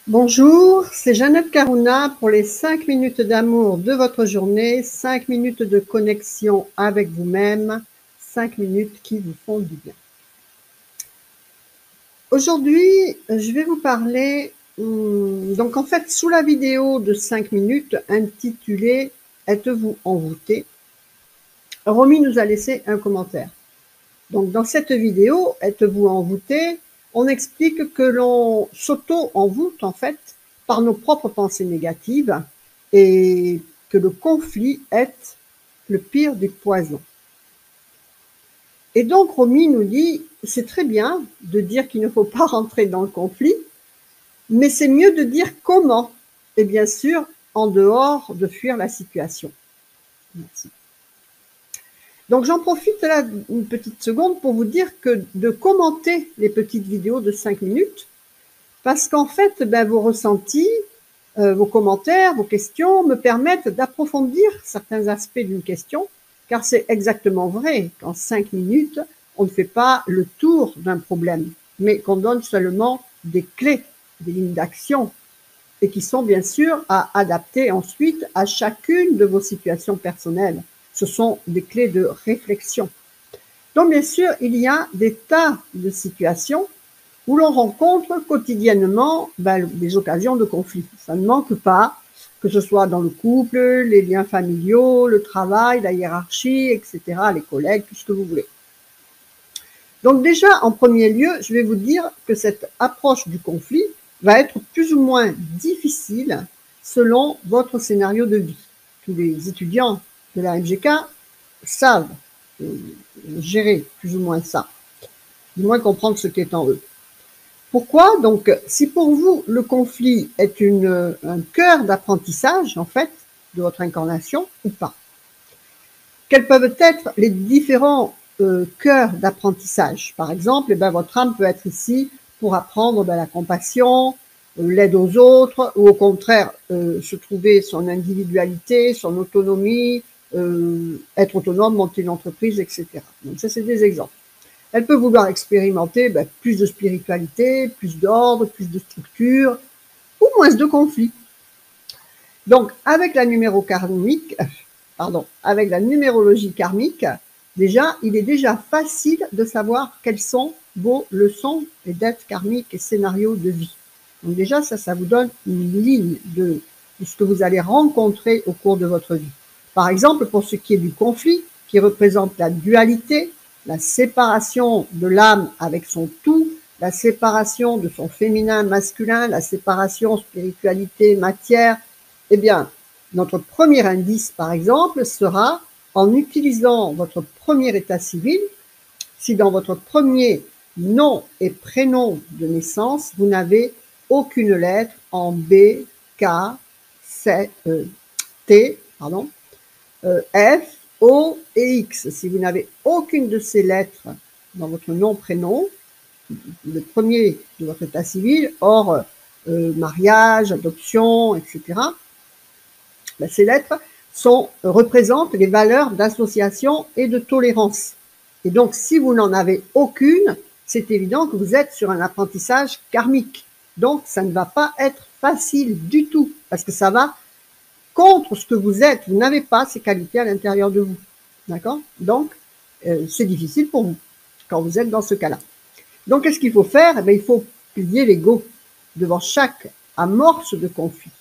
Bonjour, c'est Jeannette Carouna pour les 5 minutes d'amour de votre journée, 5 minutes de connexion avec vous-même, 5 minutes qui vous font du bien. Aujourd'hui, je vais vous parler, donc en fait, sous la vidéo de 5 minutes intitulée « Êtes-vous envoûté ?», Romy nous a laissé un commentaire. Donc dans cette vidéo « Êtes-vous envoûté ?», on explique que l'on s'auto-envoûte en fait par nos propres pensées négatives et que le conflit est le pire des poisons. Et donc Romy nous dit, c'est très bien de dire qu'il ne faut pas rentrer dans le conflit, mais c'est mieux de dire comment, et bien sûr en dehors de fuir la situation. Merci. Donc j'en profite là une petite seconde pour vous dire que de commenter les petites vidéos de 5 minutes, parce qu'en fait, vos ressentis, vos commentaires, vos questions me permettent d'approfondir certains aspects d'une question, car c'est exactement vrai qu'en 5 minutes, on ne fait pas le tour d'un problème, mais qu'on donne seulement des clés, des lignes d'action, et qui sont bien sûr à adapter ensuite à chacune de vos situations personnelles. Ce sont des clés de réflexion. Donc bien sûr, il y a des tas de situations où l'on rencontre quotidiennement des occasions de conflit. Ça ne manque pas, que ce soit dans le couple, les liens familiaux, le travail, la hiérarchie, etc., les collègues, tout ce que vous voulez. Donc déjà, en premier lieu, je vais vous dire que cette approche du conflit va être plus ou moins difficile selon votre scénario de vie. Tous les étudiants de la MGK savent gérer plus ou moins ça, du moins comprendre ce qui est en eux. Pourquoi? Donc, si pour vous, le conflit est un cœur d'apprentissage, en fait, de votre incarnation, ou pas? Quels peuvent être les différents cœurs d'apprentissage? Par exemple, votre âme peut être ici pour apprendre la compassion, l'aide aux autres, ou au contraire, se trouver son individualité, son autonomie, être autonome, monter une entreprise, etc. Donc ça, c'est des exemples. Elle peut vouloir expérimenter plus de spiritualité, plus d'ordre, plus de structure, ou moins de conflits. Donc, avec la avec la numérologie karmique, déjà, il est déjà facile de savoir quelles sont vos leçons et dettes karmiques et scénarios de vie. Donc déjà, ça vous donne une ligne de ce que vous allez rencontrer au cours de votre vie. Par exemple, pour ce qui est du conflit, qui représente la dualité, la séparation de l'âme avec son tout, la séparation de son féminin masculin, la séparation spiritualité matière, eh bien, notre premier indice, par exemple, sera en utilisant votre premier état civil, si dans votre premier nom et prénom de naissance, vous n'avez aucune lettre en B, K, C, T, F, O et X. Si vous n'avez aucune de ces lettres dans votre nom, prénom, le premier de votre état civil, hors mariage, adoption, etc., ces lettres représentent les valeurs d'association et de tolérance. Et donc, si vous n'en avez aucune, c'est évident que vous êtes sur un apprentissage karmique. Donc, ça ne va pas être facile du tout, parce que ça va contre ce que vous êtes. Vous n'avez pas ces qualités à l'intérieur de vous. D'accord? Donc, c'est difficile pour vous quand vous êtes dans ce cas-là. Donc, qu'est-ce qu'il faut faire? Eh bien, il faut plier l'ego devant chaque amorce de conflit.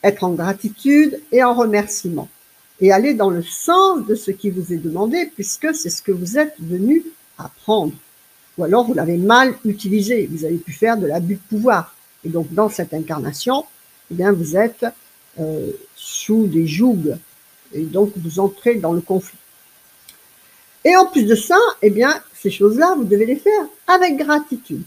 Être en gratitude et en remerciement. Et aller dans le sens de ce qui vous est demandé, puisque c'est ce que vous êtes venu apprendre. Ou alors, vous l'avez mal utilisé. Vous avez pu faire de l'abus de pouvoir. Et donc, dans cette incarnation, eh bien, vous êtes sous des jougs. Et donc, vous entrez dans le conflit. Et en plus de ça, eh bien, ces choses-là, vous devez les faire avec gratitude.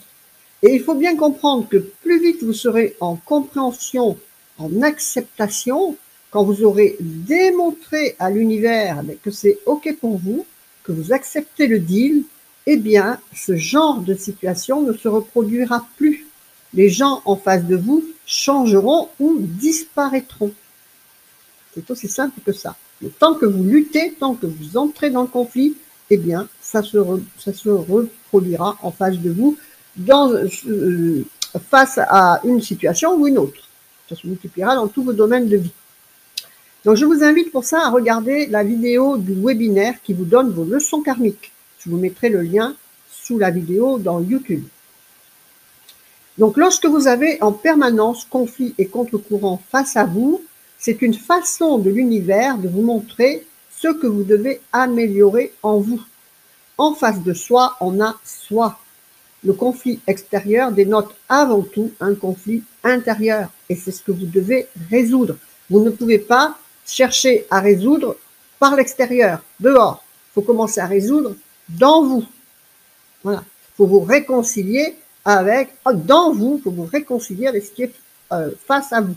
Et il faut bien comprendre que plus vite vous serez en compréhension, en acceptation, quand vous aurez démontré à l'univers que c'est OK pour vous, que vous acceptez le deal, eh bien, ce genre de situation ne se reproduira plus. Les gens en face de vous changeront ou disparaîtront. C'est aussi simple que ça. Mais tant que vous luttez, tant que vous entrez dans le conflit, eh bien, ça se reproduira en face de vous face à une situation ou une autre. Ça se multipliera dans tous vos domaines de vie. Donc, je vous invite pour ça à regarder la vidéo du webinaire qui vous donne vos leçons karmiques. Je vous mettrai le lien sous la vidéo dans YouTube. Donc, lorsque vous avez en permanence conflit et contre-courant face à vous, c'est une façon de l'univers de vous montrer ce que vous devez améliorer en vous. En face de soi, on a soi. Le conflit extérieur dénote avant tout un conflit intérieur et c'est ce que vous devez résoudre. Vous ne pouvez pas chercher à résoudre par l'extérieur, dehors. Il faut commencer à résoudre dans vous. Voilà. Il faut vous réconcilier avec, dans vous, il faut vous réconcilier avec ce qui est face à vous.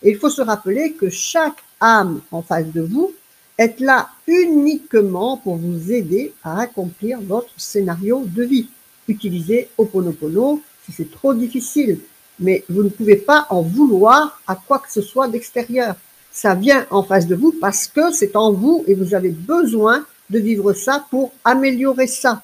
Et il faut se rappeler que chaque âme en face de vous est là uniquement pour vous aider à accomplir votre scénario de vie. Utilisez Ho'oponopono si c'est trop difficile, mais vous ne pouvez pas en vouloir à quoi que ce soit d'extérieur. Ça vient en face de vous parce que c'est en vous et vous avez besoin de vivre ça pour améliorer ça.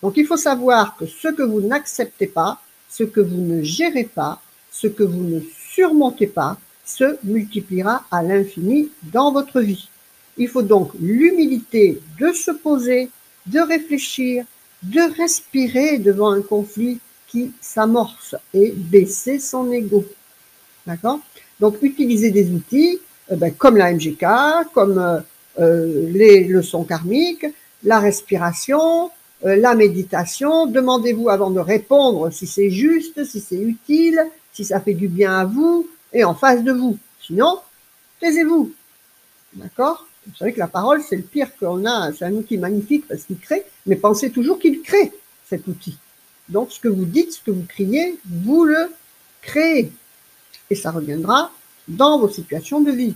Donc, il faut savoir que ce que vous n'acceptez pas, ce que vous ne gérez pas, ce que vous ne surmontez pas, se multipliera à l'infini dans votre vie. Il faut donc l'humilité de se poser, de réfléchir, de respirer devant un conflit qui s'amorce et baisser son ego. D'accord? Donc, utiliser des outils comme la MGK, comme les leçons karmiques, la respiration, la méditation. Demandez-vous avant de répondre si c'est juste, si c'est utile, si ça fait du bien à vous et en face de vous. Sinon, taisez-vous. D'accord? Vous savez que la parole, c'est le pire qu'on a. C'est un outil magnifique parce qu'il crée, mais pensez toujours qu'il crée, cet outil. Donc, ce que vous dites, ce que vous criez, vous le créez. Et ça reviendra dans vos situations de vie.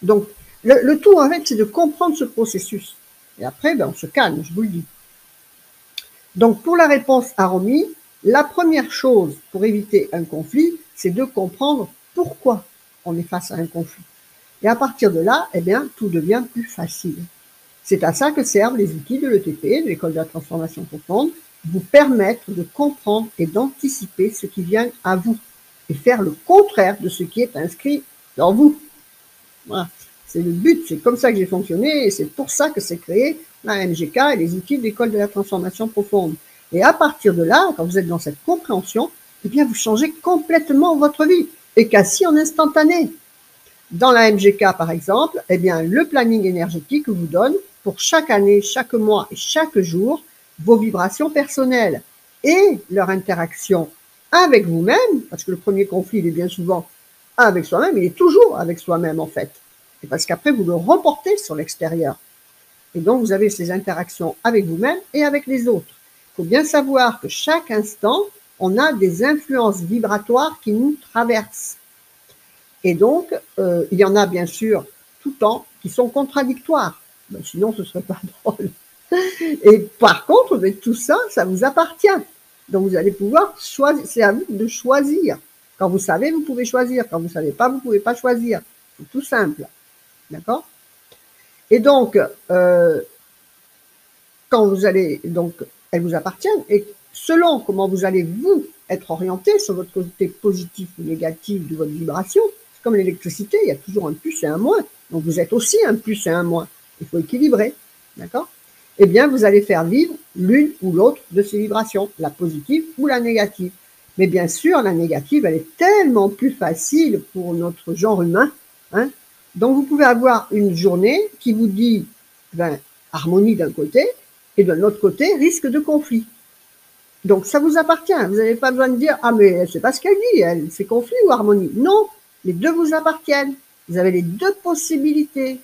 Donc, le tout, en fait, c'est de comprendre ce processus. Et après, on se calme, je vous le dis. Donc, pour la réponse à Romy, la première chose pour éviter un conflit, c'est de comprendre pourquoi on est face à un conflit. Et à partir de là, tout devient plus facile. C'est à ça que servent les outils de l'ETP, de l'École de la Transformation Profonde, vous permettre de comprendre et d'anticiper ce qui vient à vous et faire le contraire de ce qui est inscrit dans vous. Voilà. C'est le but, c'est comme ça que j'ai fonctionné et c'est pour ça que c'est créé la MGK et les outils de l'École de la Transformation Profonde. Et à partir de là, quand vous êtes dans cette compréhension, vous changez complètement votre vie et quasi en instantané. Dans la MGK, par exemple, le planning énergétique vous donne pour chaque année, chaque mois et chaque jour vos vibrations personnelles et leur interaction avec vous-même, parce que le premier conflit, il est bien souvent avec soi-même, il est toujours avec soi-même en fait. Et parce qu'après, vous le reportez sur l'extérieur. Et donc, vous avez ces interactions avec vous-même et avec les autres. Il faut bien savoir que chaque instant, on a des influences vibratoires qui nous traversent. Et donc, il y en a bien sûr tout le temps qui sont contradictoires. Sinon, ce ne serait pas drôle. Et par contre, tout ça, ça vous appartient. Donc, vous allez pouvoir choisir. C'est à vous de choisir. Quand vous savez, vous pouvez choisir. Quand vous ne savez pas, vous ne pouvez pas choisir. C'est tout simple. D'accord? Et donc, quand vous allez, donc, elles vous appartiennent. Et selon comment vous allez, vous, être orienté sur votre côté positif ou négatif de votre vibration, c'est comme l'électricité, il y a toujours un plus et un moins. Donc, vous êtes aussi un plus et un moins. Il faut équilibrer. D'accord? Vous allez faire vivre l'une ou l'autre de ces vibrations, la positive ou la négative. Mais bien sûr, la négative, elle est tellement plus facile pour notre genre humain. Hein. Donc, vous pouvez avoir une journée qui vous dit harmonie d'un côté et de l'autre côté, risque de conflit. Donc, ça vous appartient. Vous n'avez pas besoin de dire « Ah, mais c'est pas ce qu'elle dit, elle, c'est conflit ou harmonie ?» Non, les deux vous appartiennent. Vous avez les deux possibilités.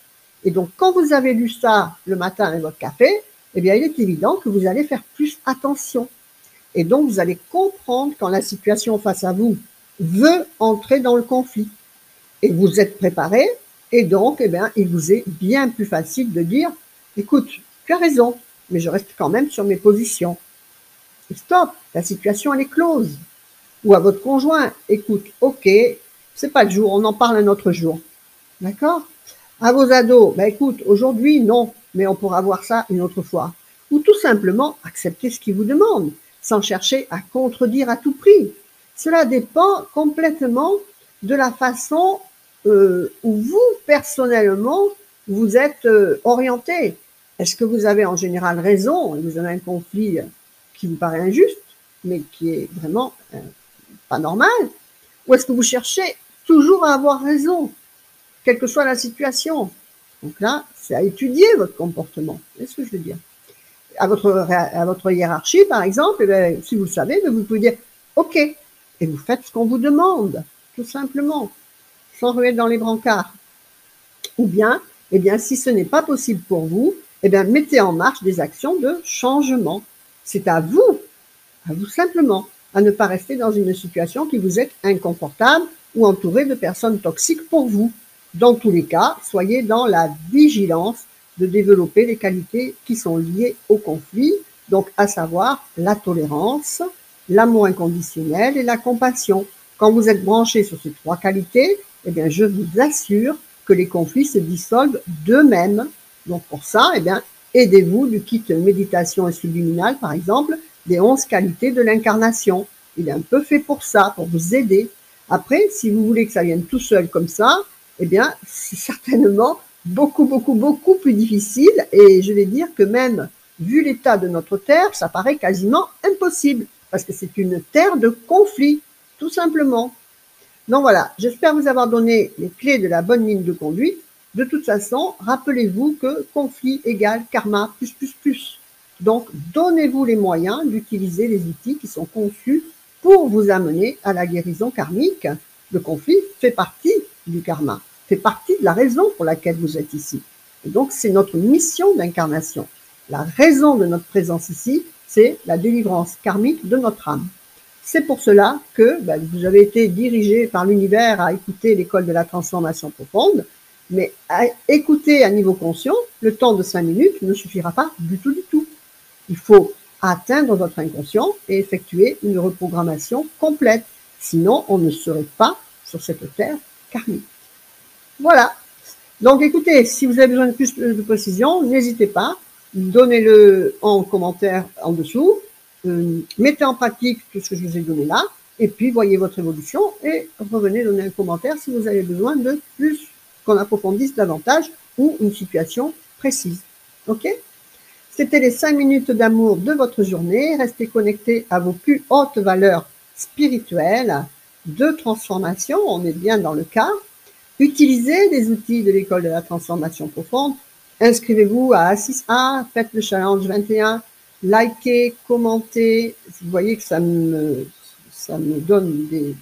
Et donc, quand vous avez lu ça le matin avec votre café, il est évident que vous allez faire plus attention. Et donc, vous allez comprendre quand la situation face à vous veut entrer dans le conflit. Et vous êtes préparé, et donc, il vous est bien plus facile de dire « Écoute, tu as raison, mais je reste quand même sur mes positions. » Et stop, la situation, elle est close. Ou à votre conjoint, écoute, ok, c'est pas le jour, on en parle un autre jour. D'accord? À vos ados, écoute, aujourd'hui, non, mais on pourra voir ça une autre fois. Ou tout simplement, accepter ce qu'ils vous demandent. sans chercher à contredire à tout prix. Cela dépend complètement de la façon où vous, personnellement, vous êtes orienté. Est-ce que vous avez en général raison et vous avez un conflit qui vous paraît injuste, mais qui est vraiment pas normal? Ou est-ce que vous cherchez toujours à avoir raison, quelle que soit la situation? Donc là, c'est à étudier votre comportement. C'est ce que je veux dire. À votre hiérarchie, par exemple, si vous le savez, vous pouvez dire « Ok », et vous faites ce qu'on vous demande, tout simplement, sans ruer dans les brancards. Ou bien, si ce n'est pas possible pour vous, mettez en marche des actions de changement. C'est à vous simplement, à ne pas rester dans une situation qui vous est inconfortable ou entouré de personnes toxiques pour vous. Dans tous les cas, soyez dans la vigilance de développer les qualités qui sont liées au conflit, donc à savoir la tolérance, l'amour inconditionnel et la compassion. Quand vous êtes branché sur ces trois qualités, je vous assure que les conflits se dissolvent d'eux-mêmes. Donc pour ça, aidez-vous du kit méditation et subliminal, par exemple, des 11 qualités de l'incarnation. Il est un peu fait pour ça, pour vous aider. Après, si vous voulez que ça vienne tout seul comme ça, c'est certainement beaucoup plus difficile, et je vais dire que même vu l'état de notre Terre, ça paraît quasiment impossible, parce que c'est une terre de conflit, tout simplement. Donc voilà, j'espère vous avoir donné les clés de la bonne ligne de conduite. De toute façon, rappelez-vous que conflit égale karma plus. Donc, donnez-vous les moyens d'utiliser les outils qui sont conçus pour vous amener à la guérison karmique. Le conflit fait partie du karma, fait partie de la raison pour laquelle vous êtes ici. Et donc, c'est notre mission d'incarnation. La raison de notre présence ici, c'est la délivrance karmique de notre âme. C'est pour cela que vous avez été dirigé par l'univers à écouter l'école de la transformation profonde, mais à écouter à niveau conscient, le temps de 5 minutes ne suffira pas du tout. Il faut atteindre votre inconscient et effectuer une reprogrammation complète. Sinon, on ne serait pas sur cette terre karmique. Voilà. Donc, écoutez, si vous avez besoin de plus de précision, n'hésitez pas. Donnez-le en commentaire en dessous. Mettez en pratique tout ce que je vous ai donné là. Et puis, voyez votre évolution et revenez donner un commentaire si vous avez besoin de plus qu'on approfondisse davantage ou une situation précise. OK ? C'était les 5 minutes d'amour de votre journée. Restez connectés à vos plus hautes valeurs spirituelles de transformation. On est bien dans le cas. Utilisez les outils de l'école de la transformation profonde. Inscrivez-vous à A6A, faites le challenge 21, likez, commentez. Vous voyez que ça me donne des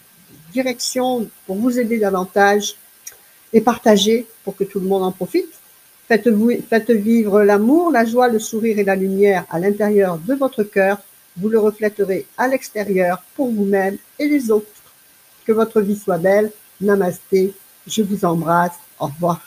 directions pour vous aider davantage et partagez pour que tout le monde en profite. Faites vivre l'amour, la joie, le sourire et la lumière à l'intérieur de votre cœur. Vous le reflèterez à l'extérieur pour vous-même et les autres. Que votre vie soit belle. Namasté. Je vous embrasse. Au revoir.